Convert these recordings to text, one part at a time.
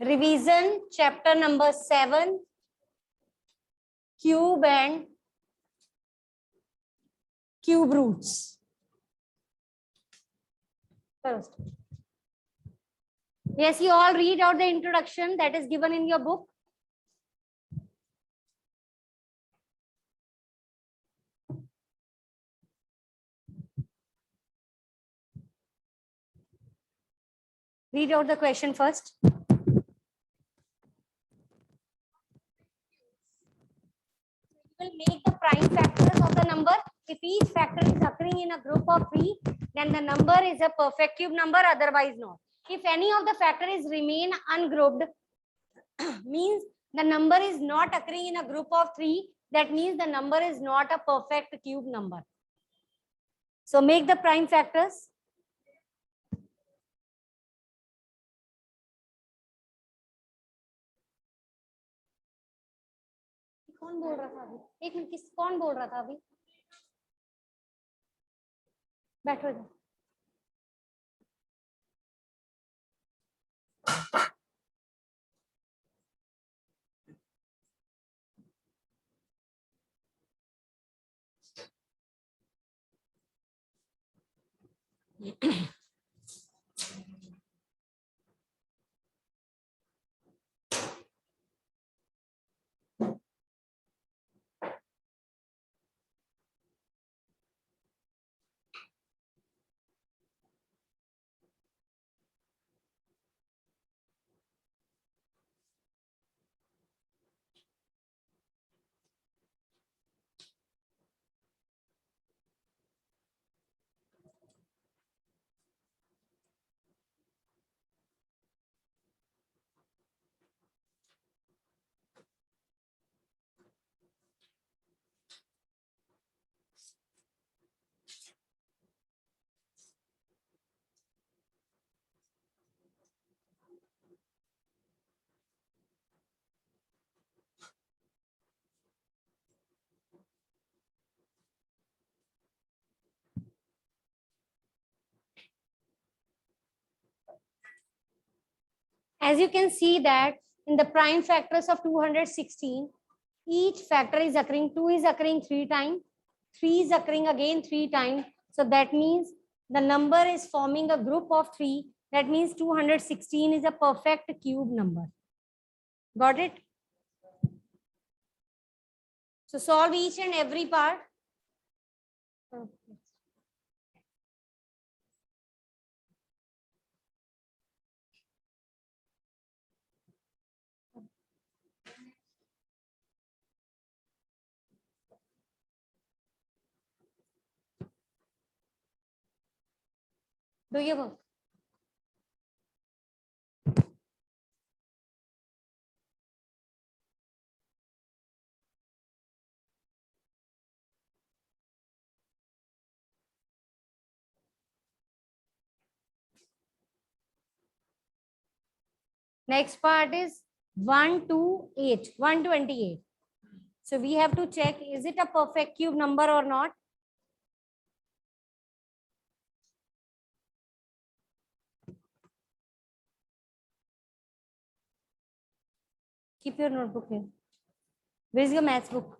Revision chapter number 7, cube and cube roots. First. Yes, you all read out the introduction that is given in your book. Read out the question first. Will make the prime factors of the number. If each factor is occurring in a group of 3, then the number is a perfect cube number, otherwise not. If any of the factors remain ungrouped, means the number is not occurring in a group of 3, that means the number is not a perfect cube number. So make the prime factors. कौन बोल रहा था अभी? एक minute, किस कौन बोल रहा था अभी? बैठो इधर. As you can see that in the prime factors of 216, each factor is occurring, 2 is occurring 3 times, 3 is occurring again 3 times. So that means the number is forming a group of 3. That means 216 is a perfect cube number. Got it? So solve each and every part. Okay. Do your work. Next part is 128, 128. So we have to check, is it a perfect cube number or not? Keep your notebook here. Where is your maths book?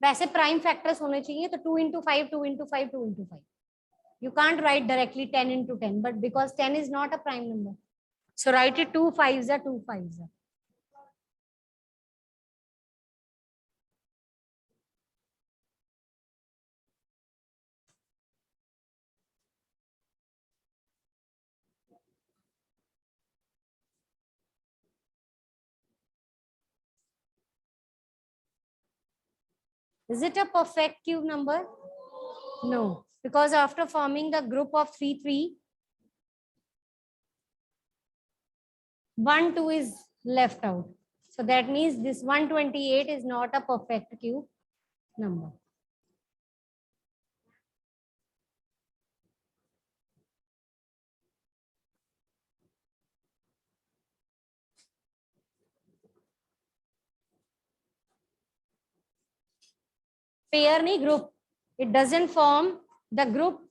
वैसे prime factors होने चाहिए तो 2 into 5, 2 into 5, 2 into 5. You can't write directly 10 into 10, but because 10 is not a prime number, so write it 2 5s are 2 5s are. Is it a perfect cube number? No, because after forming the group of 3 3, 1 2 is left out. So that means this 128 is not a perfect cube number. Pair nahi group. It doesn't form the group.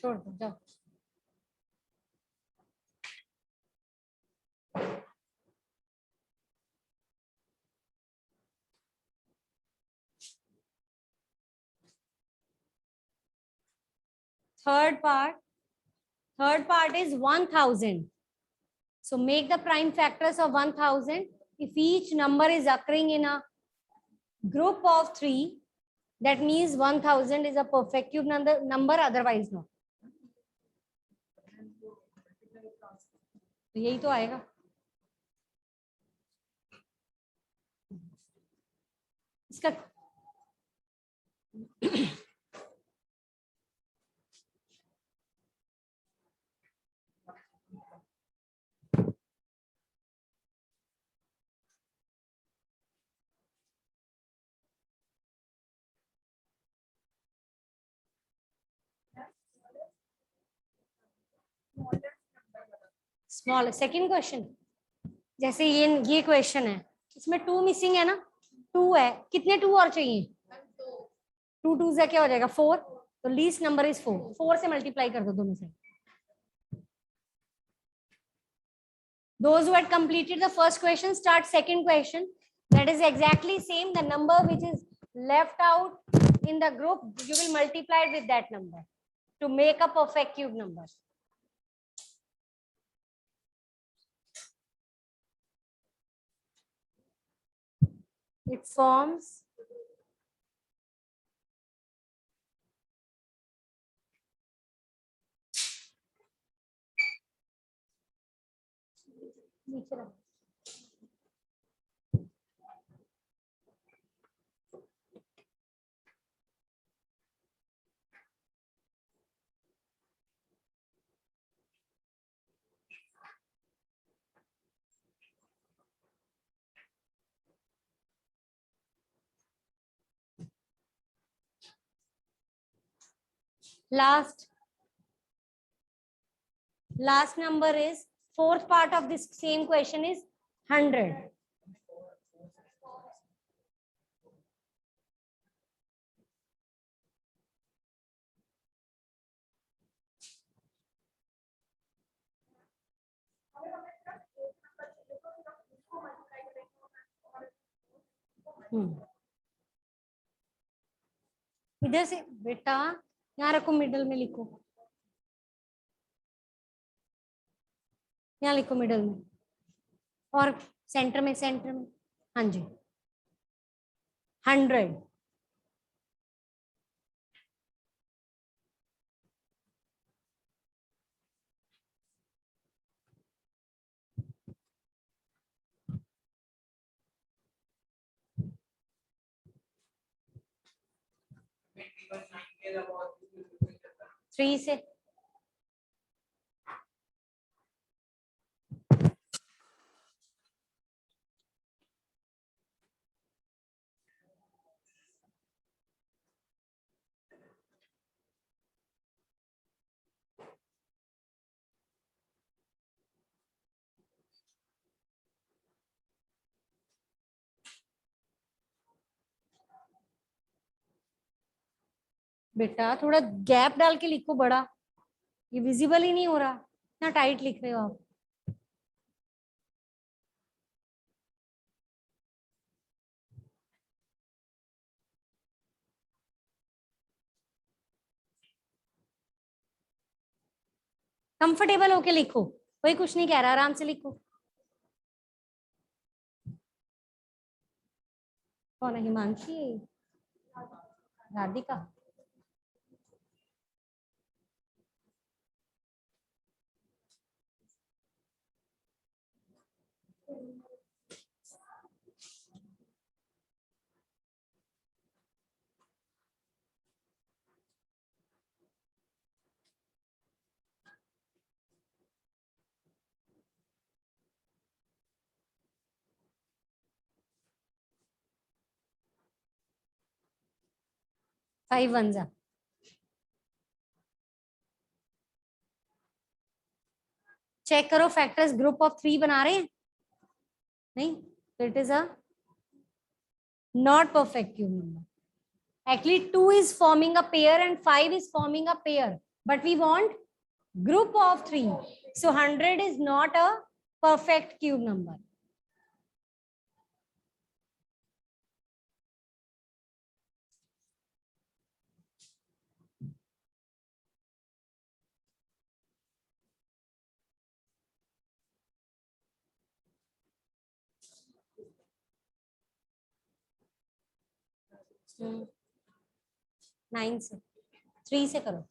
छोड़ दो जाओ. Third part is 1000. So make the prime factors of 1000. If each number is occurring in a group of 3, that means 1000 is a perfect cube number, otherwise not. तो यही तो आएगा. इसका small. Second question जैसे ये क्वेश्चन है, इसमें 2 missing है ना. 2 है, कितने 2 और चाहिए? 2 2 से क्या हो जाएगा? 4. तो लीस्ट नंबर इज 4. 4 से मल्टीप्लाई कर दो दोनों से. Those who had completed the first question, start second question. That is exactly same. The number which is left out in the group, you will multiply it with that number to make a perfect cube number. It forms last number is fourth part of this same question is 100. इधर से बेटा यहाँ रखो, middle में लिखो, यहाँ लिखो middle में, और सेंटर में हाँ जी 100. थ्री से बेटा थोड़ा गैप डाल के लिखो बड़ा, ये विजिबल ही नहीं हो रहा, इतना टाइट लिख रहे हो आप. कंफर्टेबल होके लिखो, कोई कुछ नहीं कह रहा, आराम से लिखो। कौन है? हिमांशी? राधिका? फाइव वन जा। चेक करो फैक्टर्स ग्रुप ऑफ थ्री बना रहे हैं? नहीं, तो it is a not perfect cube number. Actually, 2 is forming a pair and 5 is forming a pair. But we want group of 3. So 100 is not a perfect cube number. Nine से, three से करो.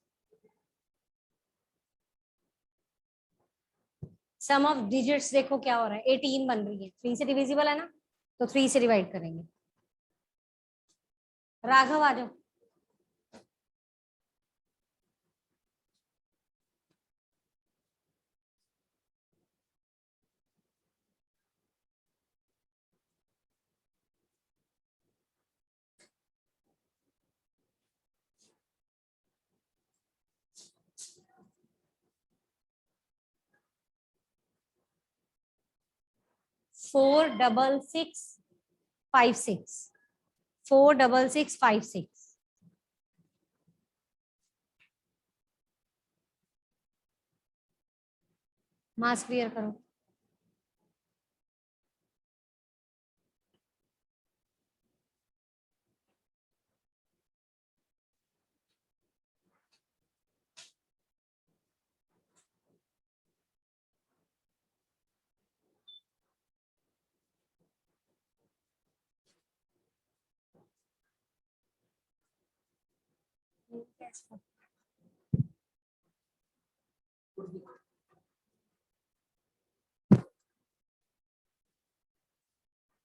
सम of digits देखो क्या हो रहा है, 18 बन रही है, 3 से डिविजिबल है ना, तो 3 से डिवाइड करेंगे. राघव आ जाओ. Four double six five six, 46656. Mask clear करो.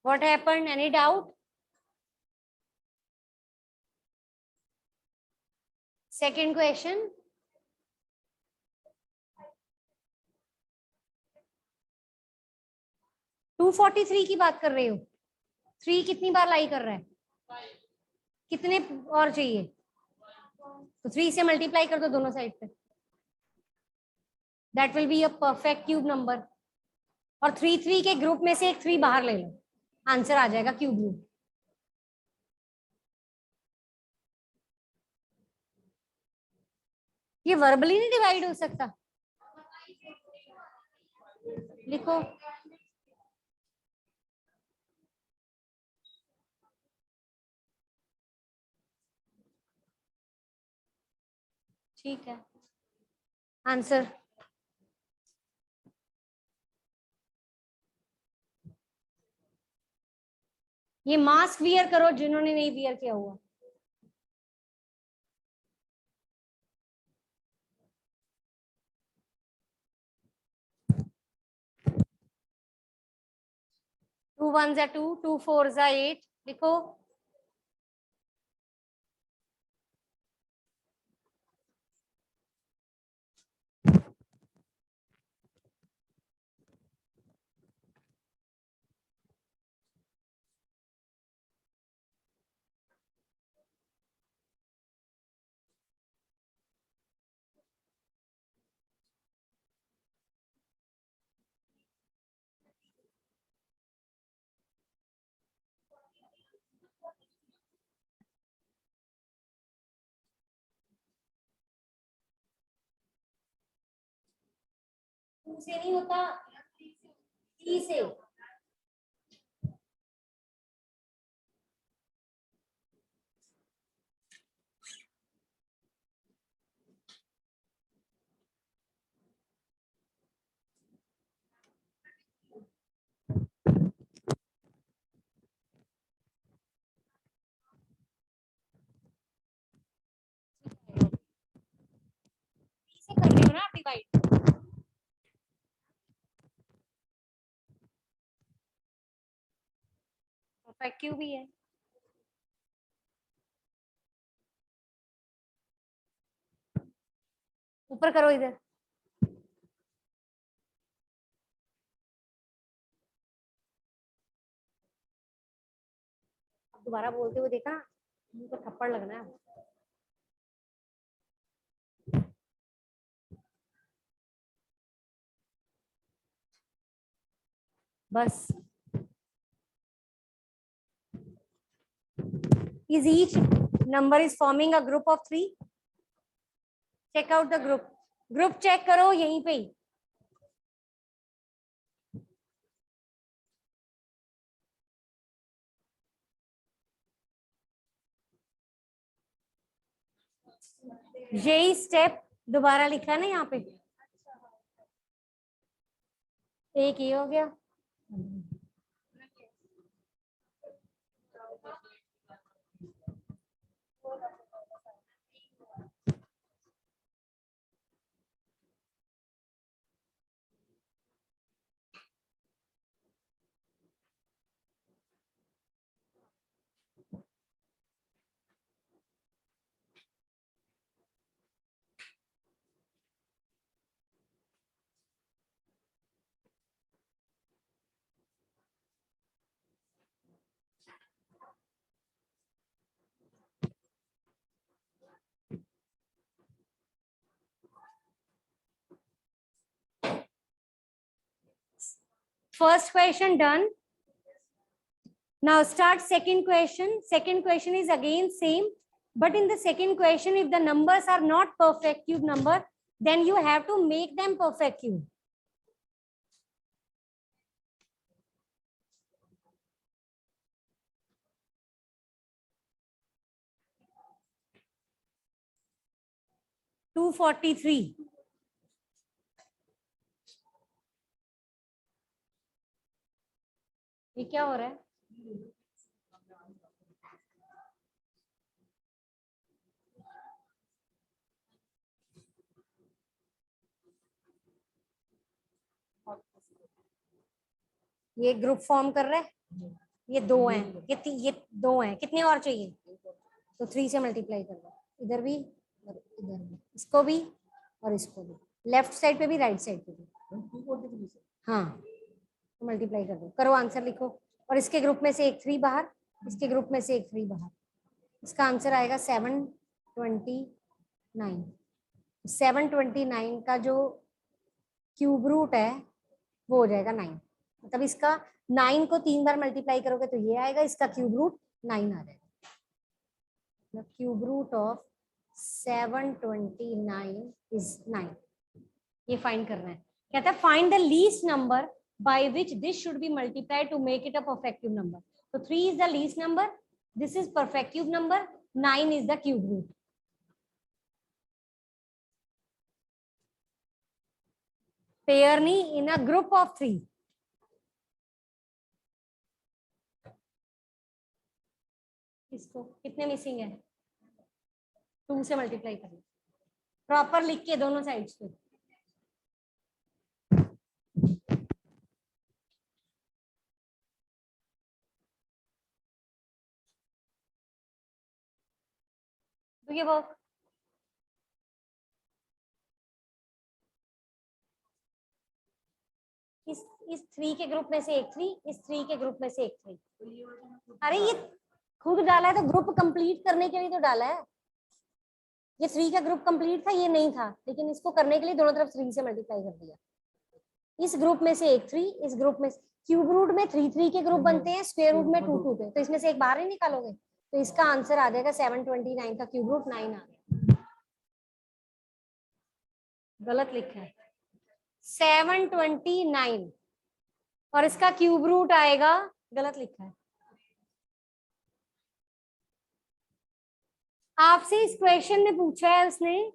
What happened? Any doubt? Second question. 243 की बात कर रहे हो. 3 कितनी बार लाई कर रहा है? कितने और चाहिए? तो 3 से मल्टीप्लाई कर दो दोनों साइड पे. That will be a perfect cube number. और 3 के ग्रुप में से एक 3 बाहर ले लो, आंसर आ जाएगा क्यूब रूट. ये वर्बली नहीं डिवाइड हो सकता. लिखो. ठीक है, आंसर. ये मास्क वियर करो जिन्होंने नहीं वियर किया हुआ. टू वन जा 2, 2 4 जा 8. लिखो. से नहीं होता, 3 से. परफेक्ट क्यूब ही है। ऊपर करो इधर। दोबारा बोलते हुए देखा, मुंह पर थप्पड़ लगना है। बस। Is each number is forming a group of 3? Check out the group. Group check करो यहीं पे ही। यही स्टेप दोबारा लिखा है ना यहाँ पे, एक ये हो गया। First question done. Now start second question. Second question is again same, but in the second question, if the numbers are not perfect cube number, then you have to make them perfect cube. Two 43. ये क्या हो रहा है? ये group form कर रहा है, ये दो हैं, ये दो हैं, कितने और चाहिए? तो 3 से मल्टीप्लाई कर लो, इधर भी और इधर भी, इसको भी और इसको भी, लेफ्ट साइड पे भी राइट साइड पे भी। हाँ, तो मल्टीप्लाई कर दो, करो आंसर लिखो। और इसके ग्रुप में से एक 3 बाहर, इसके ग्रुप में से एक 3 बाहर। इसका आंसर आएगा 729। 729 का जो क्यूब रूट है वो हो जाएगा 9। मतलब इसका 9 को 3 बार मल्टीप्लाई करोगे तो ये आएगा, इसका क्यूब रूट 9 आ जाएगा। Cube root of 729 is 9। ये फाइंड करना है। कहता है find the least number by which this should be multiplied to make it a perfect cube number. तो 3 is the least number, this is perfect cube number, 9 is the cube root. Pair नहीं, in a group of 3। इसको कितने missing है? 2 से multiply करें, proper लिख के दोनों साइड्स पे। तो ये वर्क इस 3 के ग्रुप में से एक 3, इस 3 के ग्रुप में से एक 3। अरे ये खुद डाला है तो ग्रुप कंप्लीट करने के लिए तो डाला है। ये 3 का ग्रुप कंप्लीट था, ये नहीं था, लेकिन इसको करने के लिए दोनों तरफ 3 से मल्टीप्लाई कर दिया। इस ग्रुप में से एक 3, इस ग्रुप में क्यूब रूट में 3 3 के ग्रुप बनते हैं, स्क्वायर रूट में 2 2 थे, तो इसमें से एक बाहर ही निकालोगे तो इसका आंसर आ जाएगा 729 का क्यूब रूट 9 आ गया। गलत लिखा है 729 और इसका क्यूब रूट आएगा, गलत लिखा है। आपसे इस क्वेश्चन में पूछा है उसने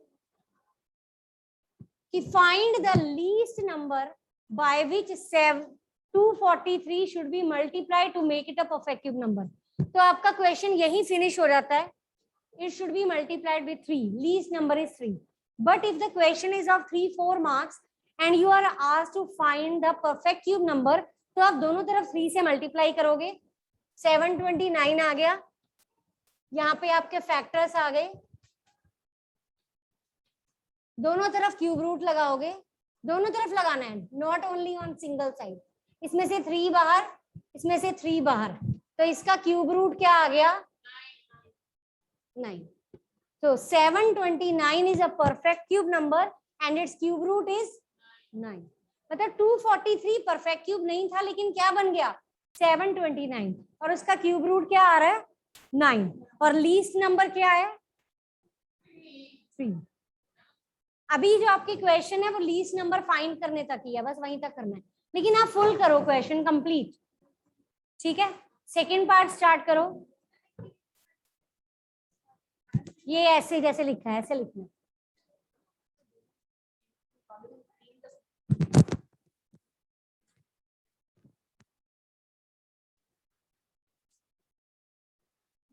कि find the least number by which 243 should be multiplied to make it a perfect cube number. तो आपका क्वेश्चन यही फिनिश हो जाता है। It should be multiplied with 3, least number is 3। But if the question is of 3-4 marks and you are asked to find the perfect cube number, तो आप दोनों तरफ 3 से मल्टीप्लाई करोगे, 729 आ गया, यहाँ पे आपके फैक्टर्स आ गए, दोनों तरफ क्यूब रूट लगाओगे, दोनों तरफ लगाना है, not only on single side. इसमें से 3 बाहर, इसमें से 3 बाहर, तो इसका क्यूब रूट क्या आ गया? 9। So 729 is a perfect cube number and its cube root is 9. मतलब 243 परफेक्ट क्यूब नहीं था, लेकिन क्या बन गया? 729, और उसका क्यूब रूट क्या आ रहा है? 9, और लीस्ट नंबर क्या है? 3। अभी जो आपकी क्वेश्चन है वो लीस्ट नंबर फाइंड करने तक ही है, बस वहीं तक करना है, लेकिन आप फुल करो क्वेश्चन कंप्लीट, ठीक है? सेकेंड पार्ट स्टार्ट करो। ये ऐसे जैसे लिखा है ऐसे लिखना है।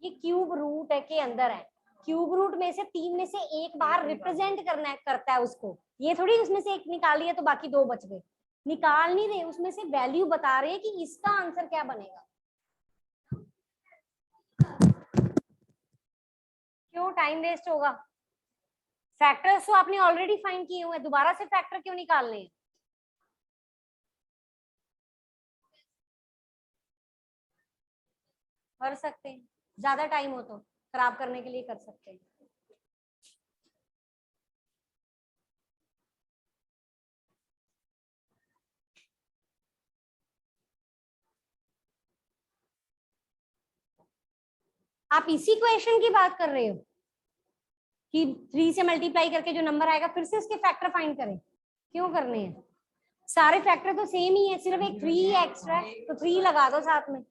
ये क्यूब रूट है के अंदर है, क्यूब रूट में से 3 में से एक बाहर रिप्रेजेंट करना है, करता है उसको, ये थोड़ी उसमें से एक निकाल लिया तो बाकी 2 बच गए, निकाल नहीं रहे, उसमें से वैल्यू बता रहे हैं कि इसका आंसर क्या बनेगा। क्यों टाइम वेस्ट होगा? फैक्टर्स तो आपने ऑलरेडी फाइंड किए हुए हैं, दोबारा से फैक्टर क्यों निकालने हैं? कर सकते हैं, ज्यादा टाइम हो तो खराब करने के लिए कर सकते हैं। आप इसी क्वेश्चन की बात कर रहे हो कि 3 से मल्टीप्लाई करके जो नंबर आएगा फिर से उसके फैक्टर फाइंड करें? क्यों करने हैं? सारे फैक्टर तो सेम ही है, सिर्फ एक 3 एक्स्ट्रा है, तो 3 लगा दो साथ में,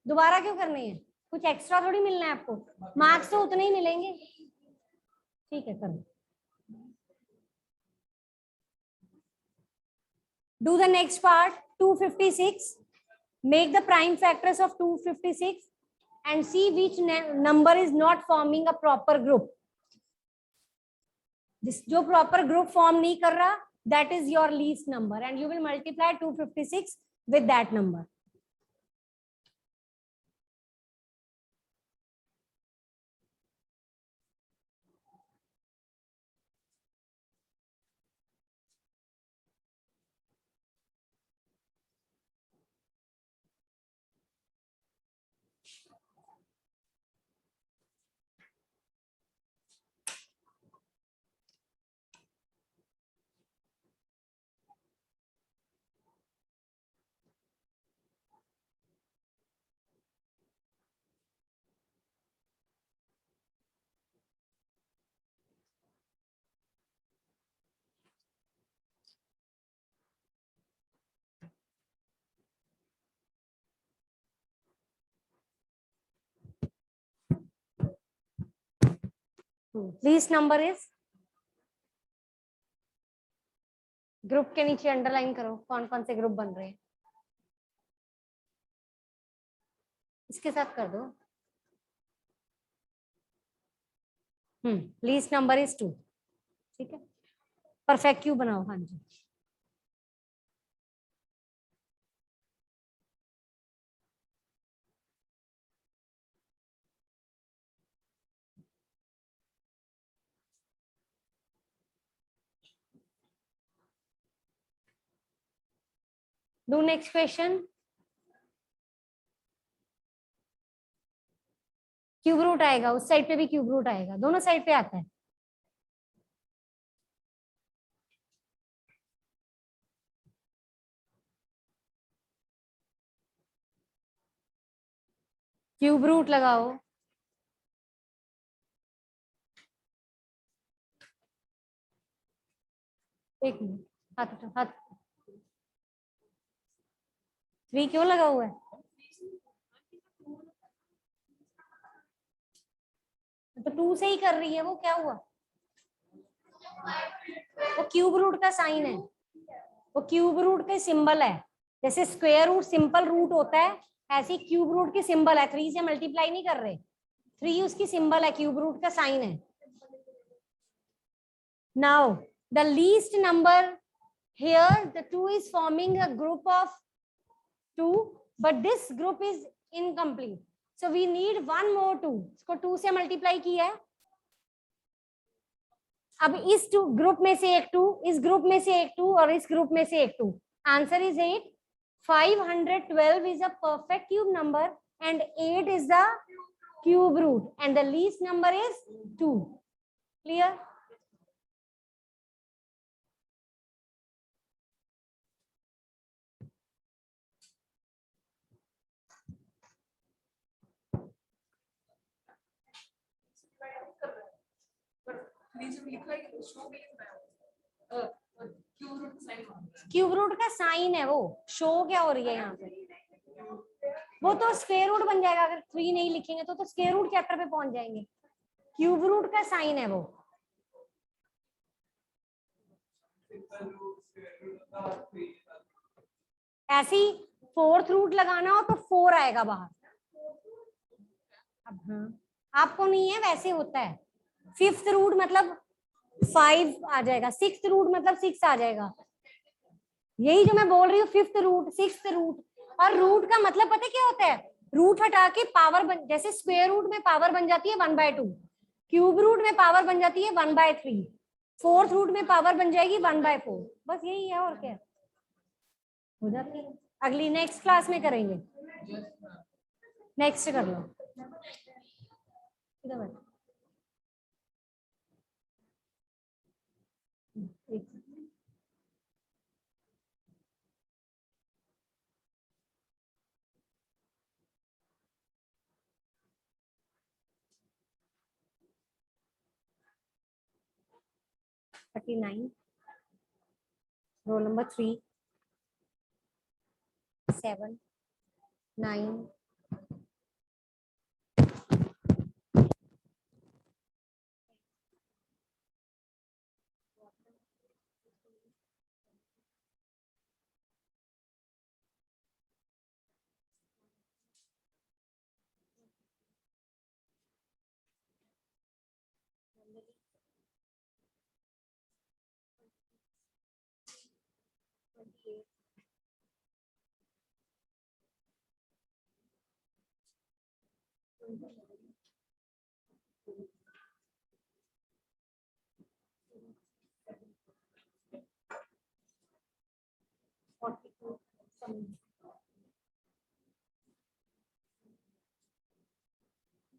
दोबारा क्यों करने हैं? कुछ एक्स्ट्रा थोड़ी मिलना है आपको, मार्क्स तो उतने ही मिलेंगे। ठीक है, करो। Do the next part, 256. Make the prime factors of 256 and see which number is not forming a proper group. जो proper group form नहीं कर रहा, that is your least number, and you will multiply 256 with that number. Least number is, group के नीचे underline करो कौन कौन से ग्रुप बन रहे हैं, इसके साथ कर दो। लीस्ट नंबर इज 2, ठीक है? परफेक्ट क्यूब बनाओ। हाँ जी, do next question. Cube root आएगा, उस साइड पे भी क्यूब रूट आएगा, दोनों साइड पे आता है। क्यूब रूट लगाओ, एक मिनट, हाथ हाथ 3 क्यों लगा हुआ है? तो 2 से ही कर रही है वो, क्या हुआ? वो क्यूब रूट का साइन है, वो क्यूब रूट के सिंबल है, जैसे स्क्वायर रूट सिंपल रूट होता है, ऐसे क्यूब रूट की सिंबल है। 3 से मल्टीप्लाई नहीं कर रहे, 3 उसकी सिंबल है, क्यूब रूट का साइन है। Now the least number here, the 2 is forming a group of 2, but this group is incomplete. So we need one more 2. इसको 2 से मल्टीप्लाई किया है. अब इस ग्रुप में से एक 2, इस ग्रुप में से एक 2 और इस ग्रुप में से एक 2. Answer is 8. 512 is a perfect cube number and 8 is the cube root and the least number is 2. Clear? Cube root का साइन है वो. शो क्या हो रही है यहाँ पे? वो तो स्क्वायर रूट बन जाएगा. अगर 3 नहीं लिखेंगे तो स्क्वायर रूट चैप्टर पे पहुंच जाएंगे. क्यूब रूट का साइन है वो. ऐसी 4th रूट लगाना हो तो 4 आएगा बाहर. अब हाँ, आपको नहीं है, वैसे होता है. 5th रूट मतलब 5 आ जाएगा. 6th रूट मतलब 6 आ जाएगा. यही जो मैं बोल रही हूँ, 5th रूट, 6th रूट. और रूट का मतलब पता क्या होता है? रूट हटा के पावर जैसे स्क्वायर रूट में पावर बन जाती है 1/2, क्यूब रूट में पावर बन जाती है 1/3, 4th रूट में पावर बन जाएगी 1/4. बस यही है, और क्या हो जाती है. अगली नेक्स्ट क्लास में करेंगे. नेक्स्ट कर लो. इधर बैठ. Roll number 3, 7, 9.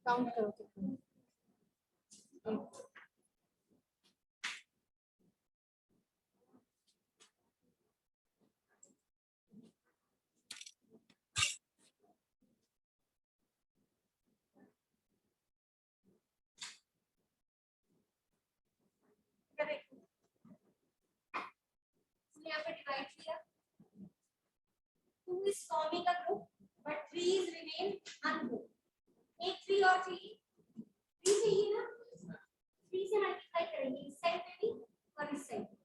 काउंट करो कितने. यहाँ पे डिवाइड किया. 2 is forming a group, but 3 is remain ungrouped. एक 3 और चाहिए. 3 चाहिए ना. 3 से मल्टीप्लाई करेंगे इस साइड पे भी और इस साइड पे.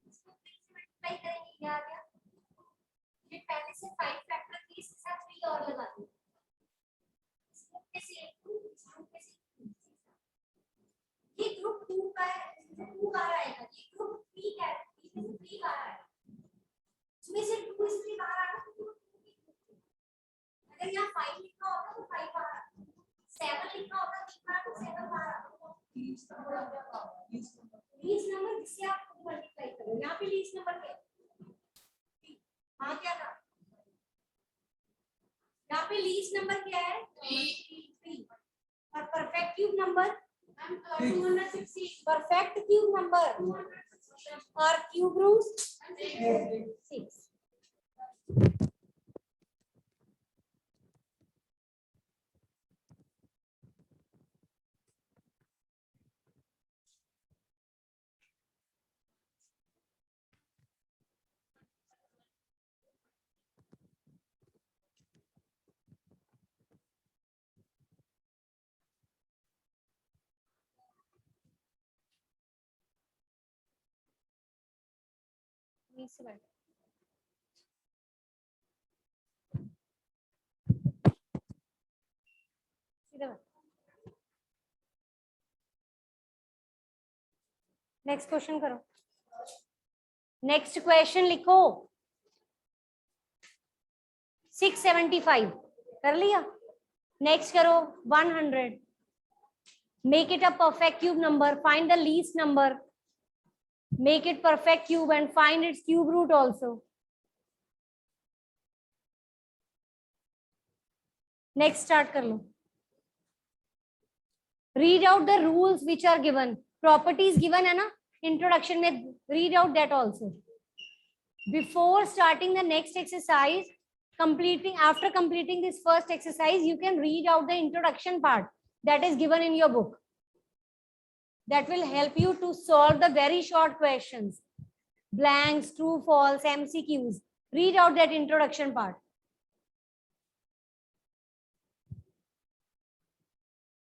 इसको 3 से मल्टीप्लाई करेंगे. ये आ गया. ये पहले से 5 फैक्टर थी, इसके साथ 3 और लगा दो. इस ग्रुप में से एक 2, इस ग्रुप में से 2. ये ग्रुप 2 का है. 2 बार आएगा. ये ग्रुप 3 का है. इसमें से 3 बार आएगा. इसमें से 2 इसलिए बाहर आ रहा है. अगर यहाँ 5 लिखा होता तो 5 बाहर आता. 7 लिखा होता 3 बार तो 7 बाहर आता. लीस्ट नंबर जिससे आप मल्टीप्लाई करो. यहाँ पे लीस्ट नंबर क्या है? हाँ क्या था? यहाँ पे लीस्ट नंबर क्या है? 3. और perfect cube number 260. Perfect cube number और क्यूब रूट 6. नेक्स्ट क्वेश्चन करो. नेक्स्ट क्वेश्चन लिखो. 675 कर लिया. नेक्स्ट करो 100. Make it a perfect cube number. Find the least number. Make it perfect cube and find its cube root also. Next start कर लो. Read out the rules which are given. Properties given है ना introduction में. Read out that also. Before starting the next exercise, after completing this first exercise, you can read out the introduction part that is given in your book. That will help you to solve the very short questions, blanks, true, false, MCQs. Read out that introduction part.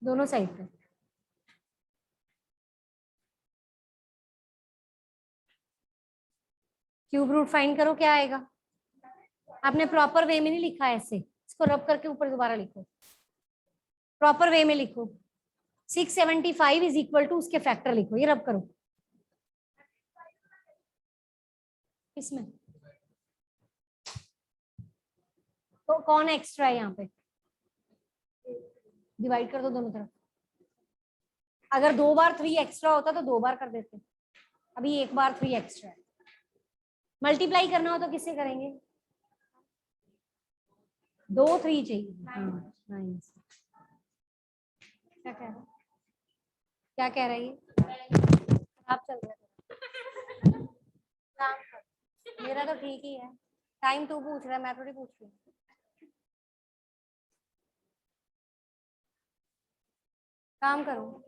दोनों side पे. Cube root find करो. क्या आएगा? आपने proper way में नहीं लिखा है ऐसे. इसको रब करके ऊपर दोबारा लिखो. प्रॉपर वे में लिखो. 675 इज इक्वल टू उसके फैक्टर लिखो. ये रब करो. इसमें तो कौन एक्स्ट्रा है यहाँ पे? डिवाइड कर दो दोनों तरफ. अगर 2 बार 3 एक्स्ट्रा होता तो 2 बार कर देते. अभी 1 बार 3 एक्स्ट्रा है. मल्टीप्लाई करना हो तो किससे करेंगे? 2 3 चाहिए. नाइस. क्या कह रहा है? क्या कह रही है? आप चल रहे काम कर. मेरा तो ठीक ही है. टाइम तू पूछ रहा है, मैं थोड़ी पूछ रही हूँ. काम करो.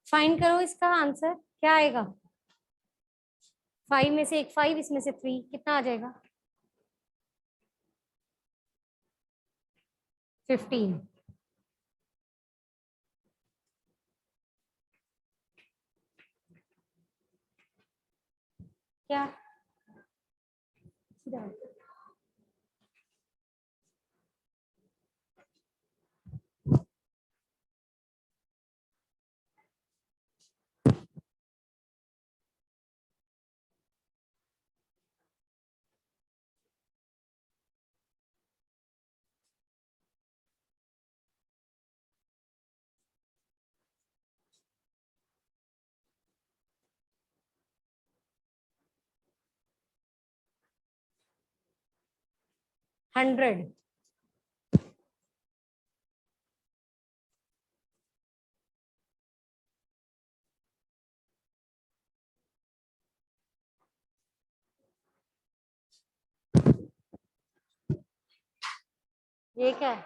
फाइंड करो इसका आंसर. क्या आएगा? 5 में से एक 5, इसमें से 3, कितना आ जाएगा? 15. क्या? 100. ये क्या है?